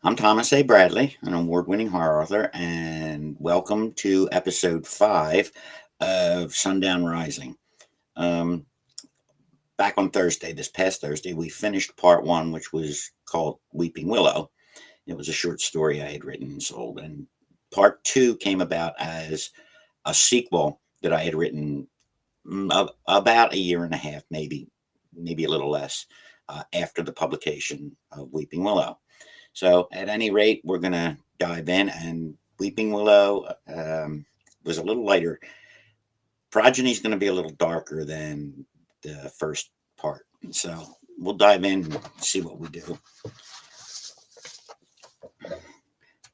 I'm Thomas A. Bradley, an award winning horror author, and welcome to episode 5 of Sundown Rising. Um, Back on Thursday, this past Thursday, we finished part 1, which was called Weeping Willow. It was a short story I had written and sold, and part 2 came about as a sequel that I had written about a year and a half, maybe a little less, after the publication of Weeping Willow. So, at any rate, we're going to dive in. And Weeping Willow was a little lighter. Progeny is going to be a little darker than the first part. So, we'll dive in and see what we do.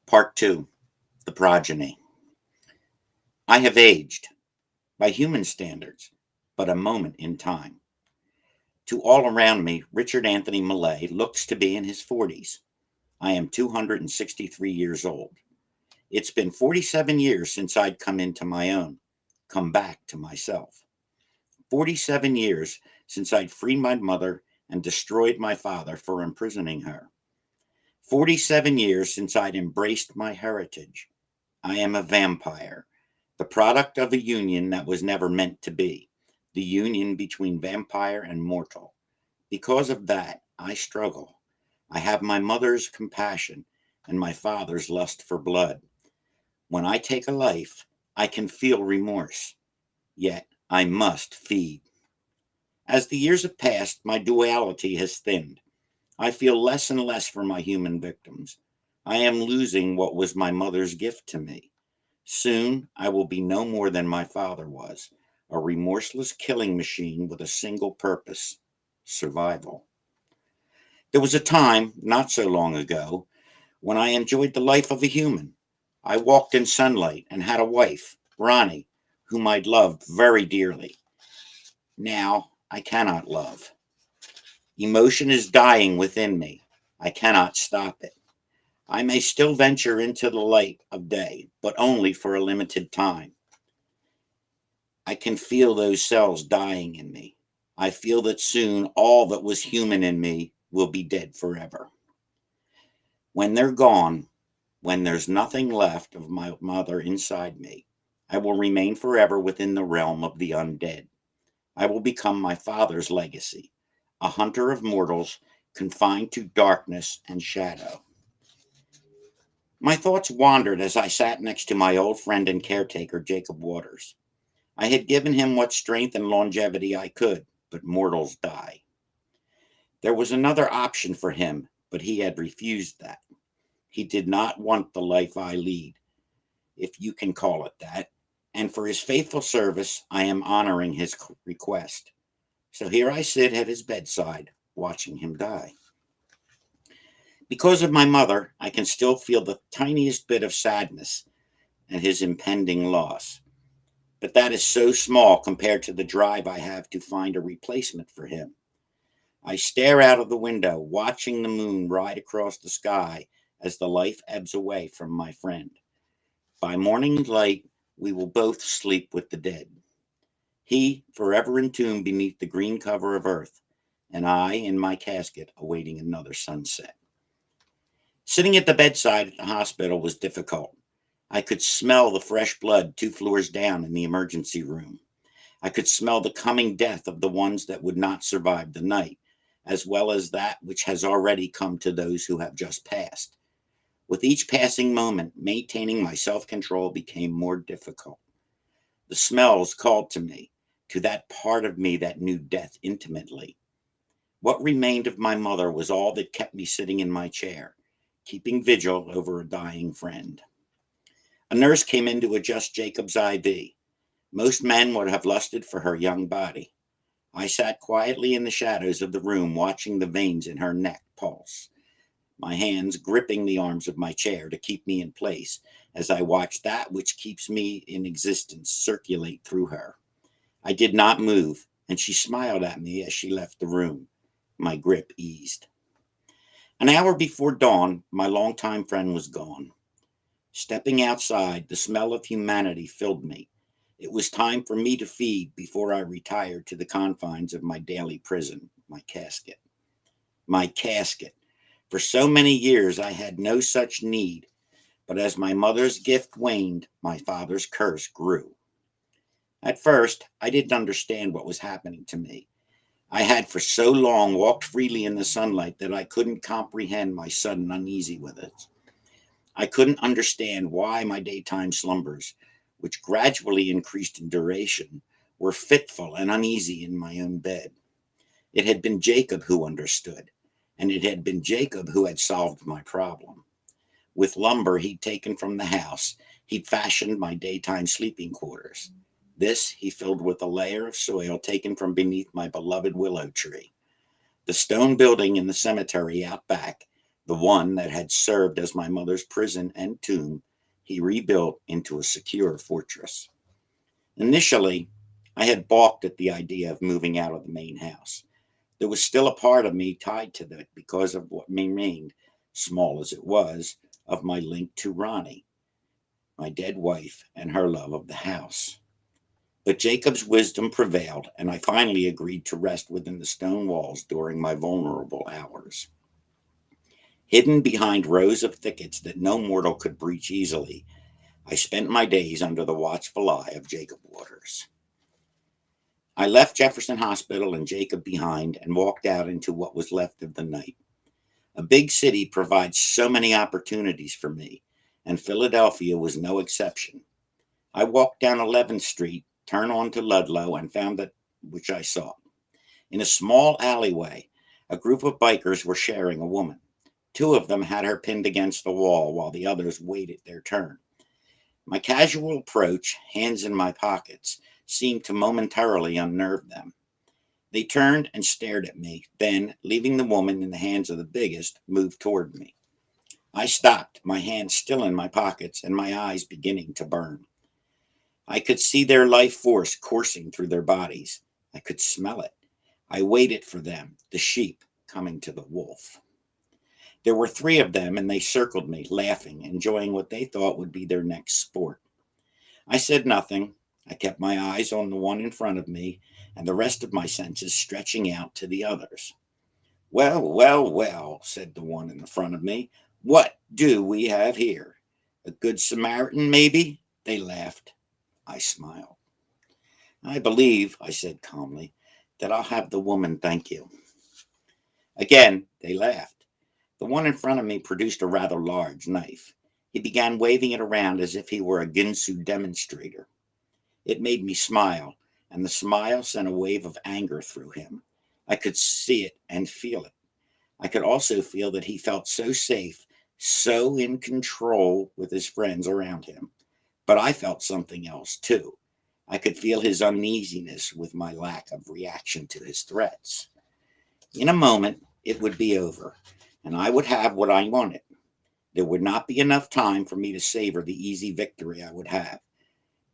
Part 2, The Progeny. I have aged, by human standards, but a moment in time. To all around me, Richard Anthony Millay looks to be in his 40s. I am 263 years old. It's been 47 years since I'd come into my own, come back to myself. 47 years since I'd freed my mother and destroyed my father for imprisoning her. 47 years since I'd embraced my heritage. I am a vampire, the product of a union that was never meant to be, the union between vampire and mortal. Because of that, I struggle. I have my mother's compassion and my father's lust for blood. When I take a life, I can feel remorse, yet I must feed. As the years have passed, my duality has thinned. I feel less and less for my human victims. I am losing what was my mother's gift to me. Soon I will be no more than my father was, a remorseless killing machine with a single purpose: survival. There was a time, not so long ago, when I enjoyed the life of a human. I walked in sunlight and had a wife, Ronnie, whom I'd loved very dearly. Now I cannot love. Emotion is dying within me. I cannot stop it. I may still venture into the light of day, but only for a limited time. I can feel those cells dying in me. I feel that soon all that was human in me will be dead forever. When they're gone, when there's nothing left of my mother inside me, I will remain forever within the realm of the undead. I will become my father's legacy, a hunter of mortals confined to darkness and shadow. My thoughts wandered as I sat next to my old friend and caretaker, Jacob Waters. I had given him what strength and longevity I could, but mortals die. There was another option for him, but he had refused that. He did not want the life I lead, if you can call it that, and for his faithful service, I am honoring his request. So here I sit at his bedside, watching him die. Because of my mother, I can still feel the tiniest bit of sadness and his impending loss. But that is so small compared to the drive I have to find a replacement for him. I stare out of the window, watching the moon ride across the sky as the life ebbs away from my friend. By morning light, we will both sleep with the dead. He, forever entombed beneath the green cover of earth, and I in my casket awaiting another sunset. Sitting at the bedside at the hospital was difficult. I could smell the fresh blood 2 floors down in the emergency room. I could smell the coming death of the ones that would not survive the night, as well as that which has already come to those who have just passed. With each passing moment, maintaining my self control became more difficult. The smells called to me, to that part of me that knew death intimately. What remained of my mother was all that kept me sitting in my chair, keeping vigil over a dying friend. A nurse came in to adjust Jacob's IV. Most men would have lusted for her young body. I sat quietly in the shadows of the room, watching the veins in her neck pulse, my hands gripping the arms of my chair to keep me in place as I watched that which keeps me in existence circulate through her. I did not move, and she smiled at me as she left the room. My grip eased. An hour before dawn, my longtime friend was gone. Stepping outside, the smell of humanity filled me. It was time for me to feed before I retired to the confines of my daily prison, my casket. My casket. For so many years I had no such need, but as my mother's gift waned, my father's curse grew. At first, I didn't understand what was happening to me. I had for so long walked freely in the sunlight that I couldn't comprehend my sudden uneasy with it. I couldn't understand why my daytime slumbers, which gradually increased in duration, were fitful and uneasy in my own bed. It had been Jacob who understood, and it had been Jacob who had solved my problem. With lumber he'd taken from the house, he'd fashioned my daytime sleeping quarters. This he filled with a layer of soil taken from beneath my beloved willow tree. The stone building in the cemetery out back, the one that had served as my mother's prison and tomb, he rebuilt into a secure fortress. Initially, I had balked at the idea of moving out of the main house. There was still a part of me tied to that because of what remained, small as it was, of my link to Ronnie, my dead wife, and her love of the house. But Jacob's wisdom prevailed, and I finally agreed to rest within the stone walls during my vulnerable hours. Hidden behind rows of thickets that no mortal could breach easily, I spent my days under the watchful eye of Jacob Waters. I left Jefferson Hospital and Jacob behind and walked out into what was left of the night. A big city provides so many opportunities for me, and Philadelphia was no exception. I walked down 11th Street, turned on to Ludlow, and found that which I sought. In a small alleyway, a group of bikers were sharing a woman. Two of them had her pinned against the wall while the others waited their turn. My casual approach, hands in my pockets, seemed to momentarily unnerve them. They turned and stared at me, then, leaving the woman in the hands of the biggest, moved toward me. I stopped, my hands still in my pockets and my eyes beginning to burn. I could see their life force coursing through their bodies. I could smell it. I waited for them, the sheep coming to the wolf. There were three of them, and they circled me, laughing, enjoying what they thought would be their next sport. I said nothing. I kept my eyes on the one in front of me, and the rest of my senses stretching out to the others. Well, well, well, said the one in the front of me. What do we have here? A good Samaritan, maybe? They laughed. I smiled. I believe, I said calmly, that I'll have the woman thank you. Again, they laughed. The one in front of me produced a rather large knife. He began waving it around as if he were a Ginsu demonstrator. It made me smile, and the smile sent a wave of anger through him. I could see it and feel it. I could also feel that he felt so safe, so in control with his friends around him. But I felt something else, too. I could feel his uneasiness with my lack of reaction to his threats. In a moment, it would be over, and I would have what I wanted. There would not be enough time for me to savor the easy victory I would have.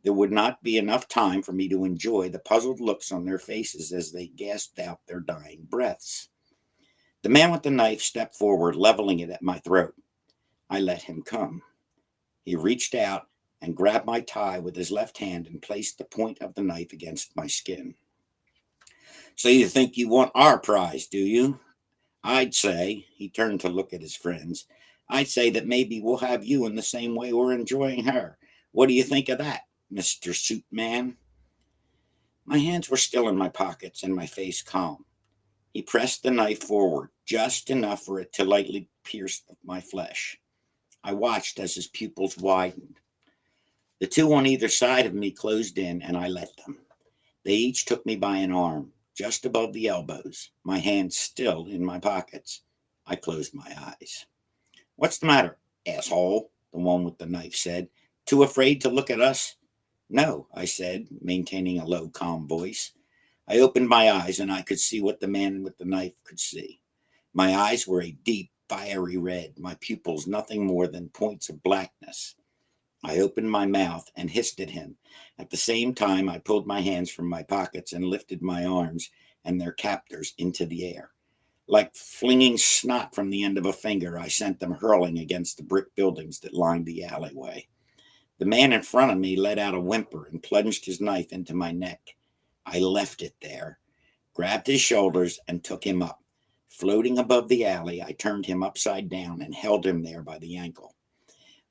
There would not be enough time for me to enjoy the puzzled looks on their faces as they gasped out their dying breaths. The man with the knife stepped forward, leveling it at my throat. I let him come. He reached out and grabbed my tie with his left hand and placed the point of the knife against my skin. So you think you want our prize, do you? I'd say, he turned to look at his friends, I'd say that maybe we'll have you in the same way we're enjoying her. What do you think of that, Mr. Suit Man? My hands were still in my pockets and my face calm. He pressed the knife forward, just enough for it to lightly pierce my flesh. I watched as his pupils widened. The two on either side of me closed in, and I let them. They each took me by an arm, just above the elbows, my hands still in my pockets. I closed my eyes. What's the matter, asshole? The one with the knife said. Too afraid to look at us? No, I said, maintaining a low, calm voice. I opened my eyes, and I could see what the man with the knife could see. My eyes were a deep, fiery red, my pupils nothing more than points of blackness. I opened my mouth and hissed at him. At the same time, I pulled my hands from my pockets and lifted my arms and their captors into the air. Like flinging snot from the end of a finger, I sent them hurling against the brick buildings that lined the alleyway. The man in front of me let out a whimper and plunged his knife into my neck. I left it there, grabbed his shoulders, and took him up, Floating above the alley, I turned him upside down and held him there by the ankle.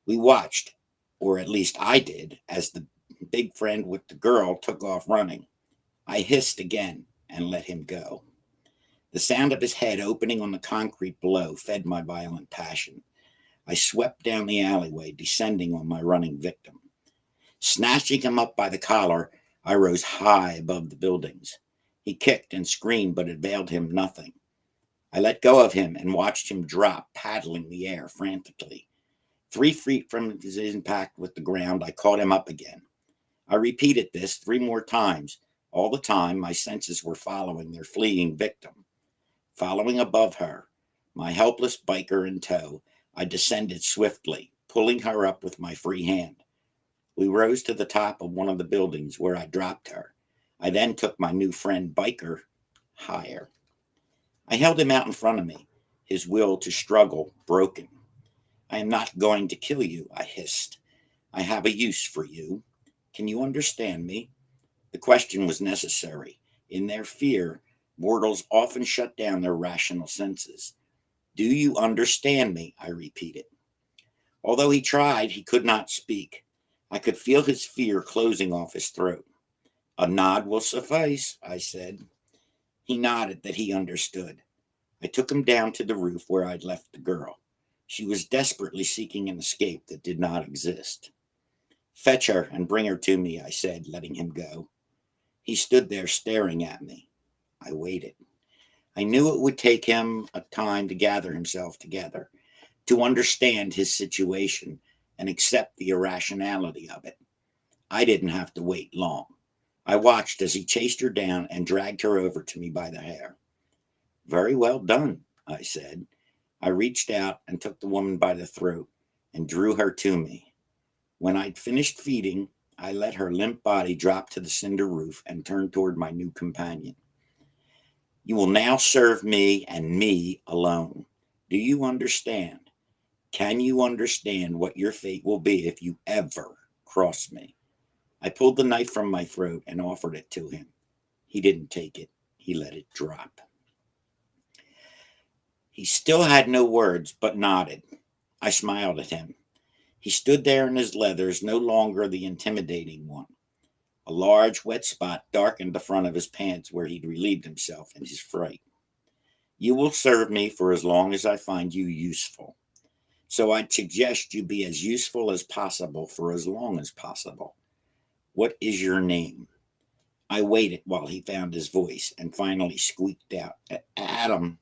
We watched, or at least I did, as the big friend with the girl took off running. I hissed again and let him go. The sound of his head opening on the concrete below fed my violent passion. I swept down the alleyway, descending on my running victim. Snatching him up by the collar, I rose high above the buildings. He kicked and screamed, but it availed him nothing. I let go of him and watched him drop, paddling the air frantically. 3 feet from his impact with the ground, I caught him up again. I repeated this 3 more times. All the time, my senses were following their fleeing victim. Following above her, my helpless biker in tow, I descended swiftly, pulling her up with my free hand. We rose to the top of one of the buildings where I dropped her. I then took my new friend biker higher. I held him out in front of me, his will to struggle broken. I am not going to kill you, I hissed. I have a use for you. Can you understand me? The question was necessary. In their fear, mortals often shut down their rational senses. Do you understand me? I repeated. Although he tried, he could not speak. I could feel his fear closing off his throat. A nod will suffice, I said. He nodded that he understood. I took him down to the roof where I'd left the girl. She was desperately seeking an escape that did not exist. Fetch her and bring her to me, I said, letting him go. He stood there staring at me. I waited. I knew it would take him a time to gather himself together, to understand his situation and accept the irrationality of it. I didn't have to wait long. I watched as he chased her down and dragged her over to me by the hair. Very well done, I said. I reached out and took the woman by the throat and drew her to me. When I'd finished feeding, I let her limp body drop to the cinder roof and turned toward my new companion. You will now serve me and me alone. Do you understand? Can you understand what your fate will be if you ever cross me? I pulled the knife from my throat and offered it to him. He didn't take it. He let it drop. He still had no words, but nodded. I smiled at him. He stood there in his leathers, no longer the intimidating one. A large wet spot darkened the front of his pants where he'd relieved himself in his fright. You will serve me for as long as I find you useful. So I'd suggest you be as useful as possible for as long as possible. What is your name? I waited while he found his voice and finally squeaked out, Adam.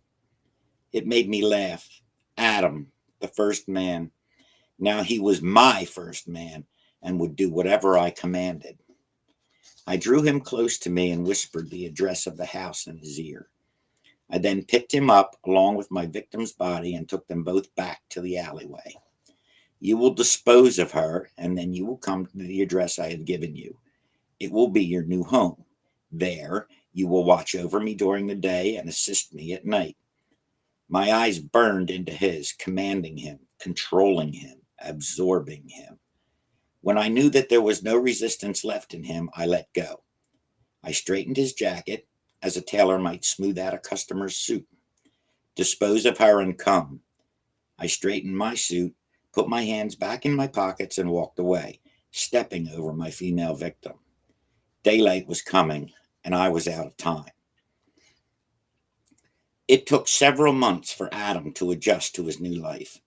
It made me laugh. Adam, the first man. Now he was my first man and would do whatever I commanded. I drew him close to me and whispered the address of the house in his ear. I then picked him up along with my victim's body and took them both back to the alleyway. You will dispose of her, and then you will come to the address I have given you. It will be your new home. There, you will watch over me during the day and assist me at night. My eyes burned into his, commanding him, controlling him, absorbing him. When I knew that there was no resistance left in him, I let go. I straightened his jacket, as a tailor might smooth out a customer's suit. Dispose of her and come. I straightened my suit, put my hands back in my pockets, and walked away, stepping over my female victim. Daylight was coming, and I was out of time. It took several months for Adam to adjust to his new life.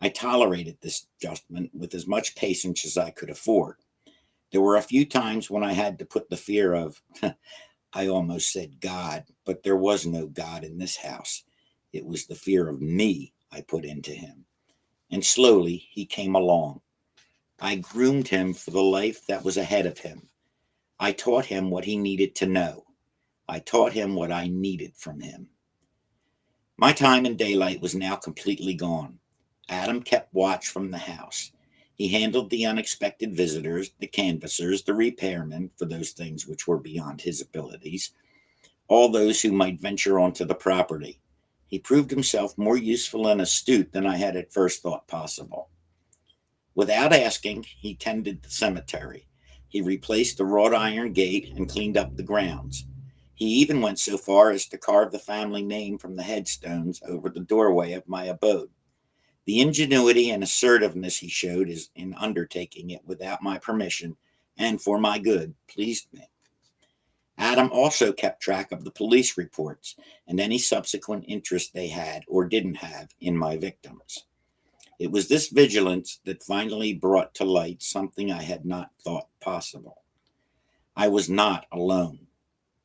I tolerated this adjustment with as much patience as I could afford. There were a few times when I had to put the fear of, I almost said God, but there was no God in this house. It was the fear of me I put into him. And slowly he came along. I groomed him for the life that was ahead of him. I taught him what he needed to know. I taught him what I needed from him. My time in daylight was now completely gone. Adam kept watch from the house. He handled the unexpected visitors, the canvassers, the repairmen, for those things which were beyond his abilities, all those who might venture onto the property. He proved himself more useful and astute than I had at first thought possible. Without asking, he tended the cemetery. He replaced the wrought iron gate and cleaned up the grounds. He even went so far as to carve the family name from the headstones over the doorway of my abode. The ingenuity and assertiveness he showed in undertaking it without my permission and for my good pleased me. Adam also kept track of the police reports and any subsequent interest they had or didn't have in my victims. It was this vigilance that finally brought to light something I had not thought possible. I was not alone.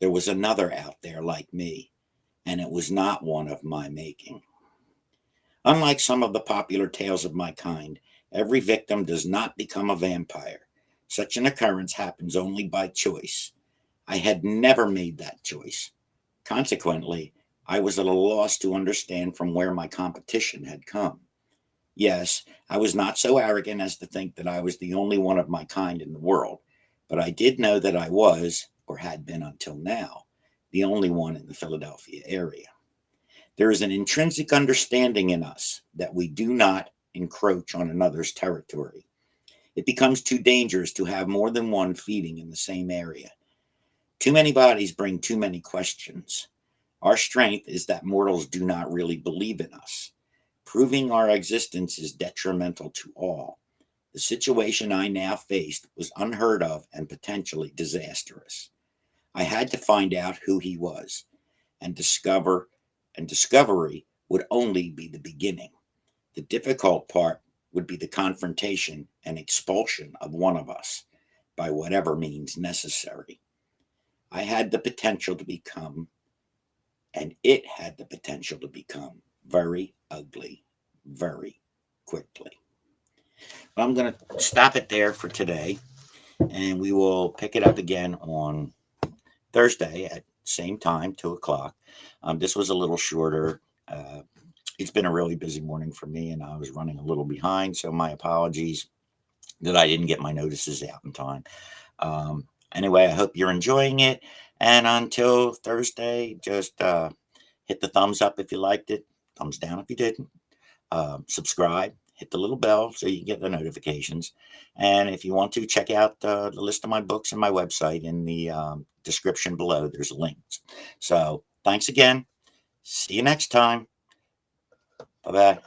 There was another out there like me, and it was not one of my making. Unlike some of the popular tales of my kind, every victim does not become a vampire. Such an occurrence happens only by choice. I had never made that choice. Consequently, I was at a loss to understand from where my competition had come. Yes, I was not so arrogant as to think that I was the only one of my kind in the world, but I did know that I was, or had been until now, the only one in the Philadelphia area. There is an intrinsic understanding in us that we do not encroach on another's territory. It becomes too dangerous to have more than one feeding in the same area. Too many bodies bring too many questions. Our strength is that mortals do not really believe in us. Proving our existence is detrimental to all. The situation I now faced was unheard of and potentially disastrous. I had to find out who he was and discovery would only be the beginning. The difficult part would be the confrontation and expulsion of one of us by whatever means necessary. I had the potential to become, and it had the potential to become, very ugly very quickly. Well, I'm going to stop it there for today, and we will pick it up again on Thursday at same time, 2 o'clock. This was a little shorter. It's been a really busy morning for me, and I was running a little behind, so my apologies that I didn't get my notices out in time. Anyway, I hope you're enjoying it, and until Thursday, just hit the thumbs up if you liked it, thumbs down if you didn't. Subscribe, hit the little bell so you can get the notifications. And if you want to, check out the list of my books and my website in the description below. There's links. So thanks again. See you next time. Bye bye.